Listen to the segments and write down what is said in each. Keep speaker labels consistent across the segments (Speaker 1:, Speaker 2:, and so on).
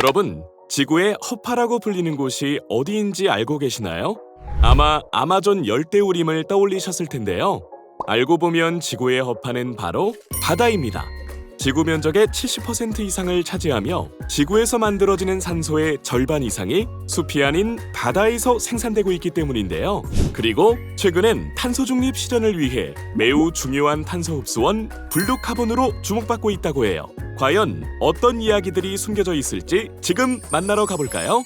Speaker 1: 여러분, 지구의 허파라고 불리는 곳이 어디인지 알고 계시나요? 아마 아마존 열대우림을 떠올리셨을 텐데요. 알고 보면 지구의 허파는 바로 바다입니다. 지구 면적의 70% 이상을 차지하며 지구에서 만들어지는 산소의 절반 이상이 숲이 아닌 바다에서 생산되고 있기 때문인데요. 그리고 최근엔 탄소 중립 실현을 위해 매우 중요한 탄소 흡수원 블루카본으로 주목받고 있다고 해요. 과연 어떤 이야기들이 숨겨져 있을지 지금 만나러 가볼까요?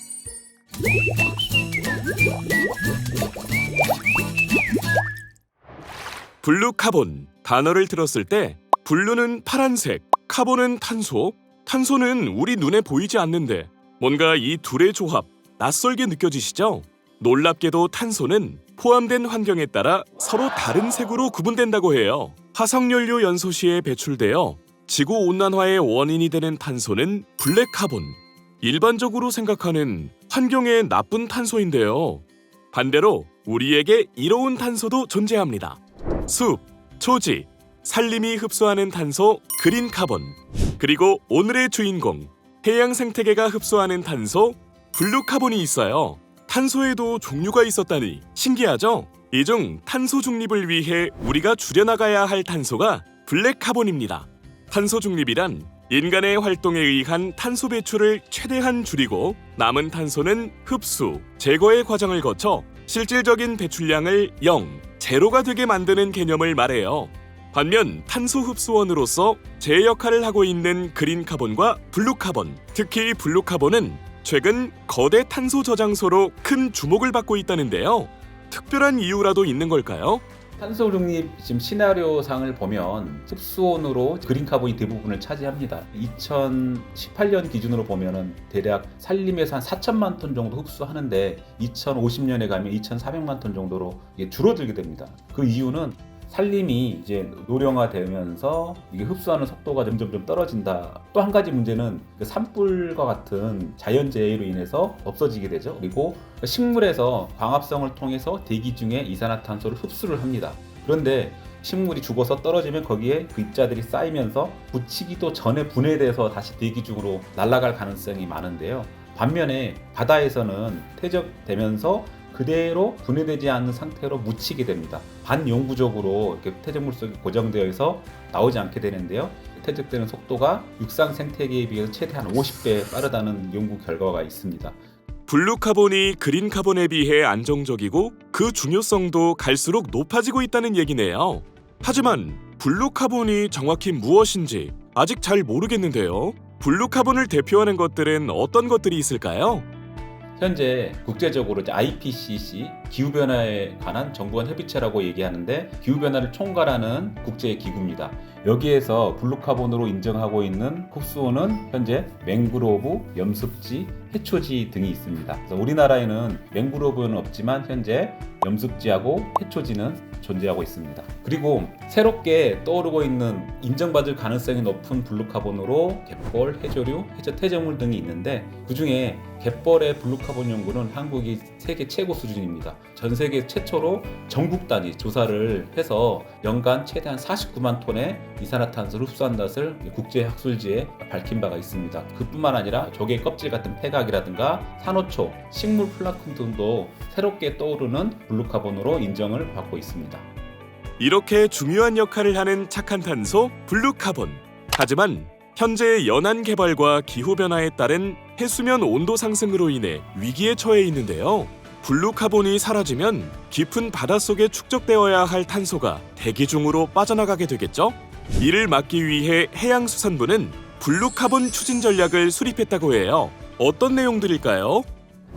Speaker 1: 블루카본, 단어를 들었을 때 블루는 파란색, 카본은 탄소, 탄소는 우리 눈에 보이지 않는데 뭔가 이 둘의 조합, 낯설게 느껴지시죠? 놀랍게도 탄소는 포함된 환경에 따라 서로 다른 색으로 구분된다고 해요. 화석연료 연소 시에 배출되어 지구온난화의 원인이 되는 탄소는 블랙카본, 일반적으로 생각하는 환경에 나쁜 탄소인데요. 반대로 우리에게 이로운 탄소도 존재합니다. 숲, 초지, 산림이 흡수하는 탄소 그린카본, 그리고 오늘의 주인공 해양 생태계가 흡수하는 탄소 블루카본이 있어요. 탄소에도 종류가 있었다니 신기하죠? 이 중 탄소 중립을 위해 우리가 줄여나가야 할 탄소가 블랙카본입니다. 탄소 중립이란 인간의 활동에 의한 탄소 배출을 최대한 줄이고 남은 탄소는 흡수, 제거의 과정을 거쳐 실질적인 배출량을 0, 제로가 되게 만드는 개념을 말해요. 반면 탄소 흡수원으로서 제 역할을 하고 있는 그린카본과 블루카본, 특히 블루카본은 최근 거대 탄소 저장소로 큰 주목을 받고 있다는데요. 특별한 이유라도 있는 걸까요?
Speaker 2: 탄소 중립 지금 시나리오상을 보면 흡수원으로 그린카본이 대부분을 차지합니다. 2018년 기준으로 보면은 대략 산림에서 한 4천만 톤 정도 흡수하는데 2050년에 가면 2,400만 톤 정도로 이게 줄어들게 됩니다. 그 이유는 산림이 이제 노령화되면서 이게 흡수하는 속도가 점점 좀 떨어진다. 또 한 가지 문제는 산불과 같은 자연재해로 인해서 없어지게 되죠. 그리고 식물에서 광합성을 통해서 대기 중에 이산화탄소를 흡수를 합니다. 그런데 식물이 죽어서 떨어지면 거기에 그 입자들이 쌓이면서 붙이기도 전에 분해돼서 다시 대기 중으로 날아갈 가능성이 많은데요. 반면에 바다에서는 퇴적되면서 그대로 분해되지 않는 상태로 묻히게 됩니다. 반영구적으로 이렇게 퇴적물 속에 고정되어 있어 나오지 않게 되는데요. 퇴적되는 속도가 육상 생태계에 비해서 최대한 50배 빠르다는 연구 결과가 있습니다.
Speaker 1: 블루카본이 그린카본에 비해 안정적이고 그 중요성도 갈수록 높아지고 있다는 얘기네요. 하지만 블루카본이 정확히 무엇인지 아직 잘 모르겠는데요. 블루카본을 대표하는 것들은 어떤 것들이 있을까요?
Speaker 2: 현재 국제적으로 IPCC 기후변화에 관한 정부간 협의체라고 얘기하는데 기후변화를 총괄하는 국제 기구입니다. 여기에서 블루카본으로 인정하고 있는 흡수원은 현재 맹그로브, 염습지, 해초지 등이 있습니다. 그래서 우리나라에는 맹그로브는 없지만 현재 염습지하고 해초지는 존재하고 있습니다. 그리고 새롭게 떠오르고 있는 인정받을 가능성이 높은 블루카본으로 갯벌, 해조류, 해저 퇴적물 등이 있는데 그중에 갯벌의 블루카본 연구는 한국이 세계 최고 수준입니다. 전 세계 최초로 전국 단위 조사를 해서 연간 최대한 49만 톤의 이산화탄소를 흡수한 것을 국제학술지에 밝힌 바가 있습니다. 그뿐만 아니라 조개 껍질 같은 폐각이라든가 산호초, 식물 플라크톤 등도 새롭게 떠오르는 블루카본으로 인정을 받고 있습니다.
Speaker 1: 이렇게 중요한 역할을 하는 착한 탄소 블루카본. 하지만 현재 연안 개발과 기후변화에 따른 해수면 온도 상승으로 인해 위기에 처해 있는데요. 블루카본이 사라지면 깊은 바닷속에 축적되어야 할 탄소가 대기 중으로 빠져나가게 되겠죠? 이를 막기 위해 해양수산부는 블루카본 추진 전략을 수립했다고 해요. 어떤 내용들일까요?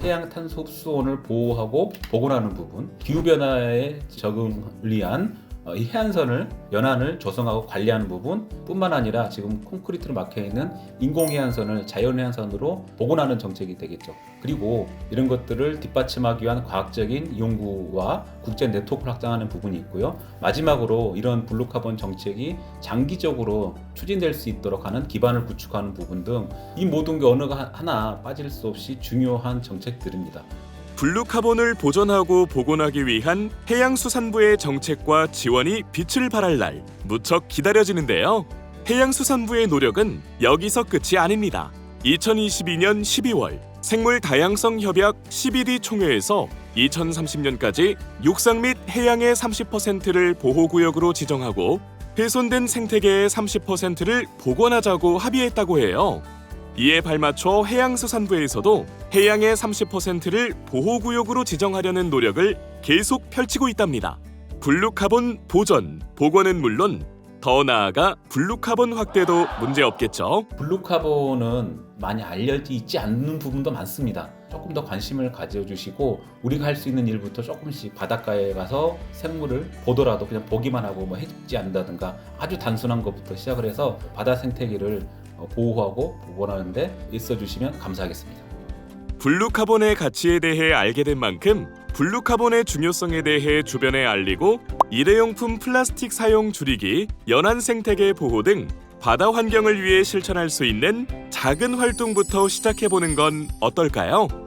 Speaker 2: 해양 탄소 흡수원을 보호하고 복원하는 부분, 기후변화에 적응을 위한 이 해안선을 연안을 조성하고 관리하는 부분 뿐만 아니라 지금 콘크리트로 막혀있는 인공해안선을 자연해안선으로 복원하는 정책이 되겠죠. 그리고 이런 것들을 뒷받침하기 위한 과학적인 연구와 국제 네트워크를 확장하는 부분이 있고요. 마지막으로 이런 블루카본 정책이 장기적으로 추진될 수 있도록 하는 기반을 구축하는 부분 등 이 모든 게 어느 하나 빠질 수 없이 중요한 정책들입니다.
Speaker 1: 블루카본을 보존하고 복원하기 위한 해양수산부의 정책과 지원이 빛을 발할 날 무척 기다려지는데요. 해양수산부의 노력은 여기서 끝이 아닙니다. 2022년 12월 생물 다양성 협약 11위 총회에서 2030년까지 육상 및 해양의 30%를 보호구역으로 지정하고 훼손된 생태계의 30%를 복원하자고 합의했다고 해요. 이에 발맞춰 해양수산부에서도 해양의 30%를 보호구역으로 지정하려는 노력을 계속 펼치고 있답니다. 블루카본 보전, 복원은 물론 더 나아가 블루카본 확대도 문제없겠죠.
Speaker 2: 블루카본은 많이 알려져 있지 않는 부분도 많습니다. 조금 더 관심을 가져주시고 우리가 할 수 있는 일부터 조금씩 바닷가에 가서 생물을 보더라도 그냥 보기만 하고 뭐 해집지 않는다든가 아주 단순한 것부터 시작을 해서 바다 생태계를 보호하고 복원하는 데 있어주시면 감사하겠습니다.
Speaker 1: 블루카본의 가치에 대해 알게 된 만큼 블루카본의 중요성에 대해 주변에 알리고 일회용품 플라스틱 사용 줄이기, 연안 생태계 보호 등 바다 환경을 위해 실천할 수 있는 작은 활동부터 시작해보는 건 어떨까요?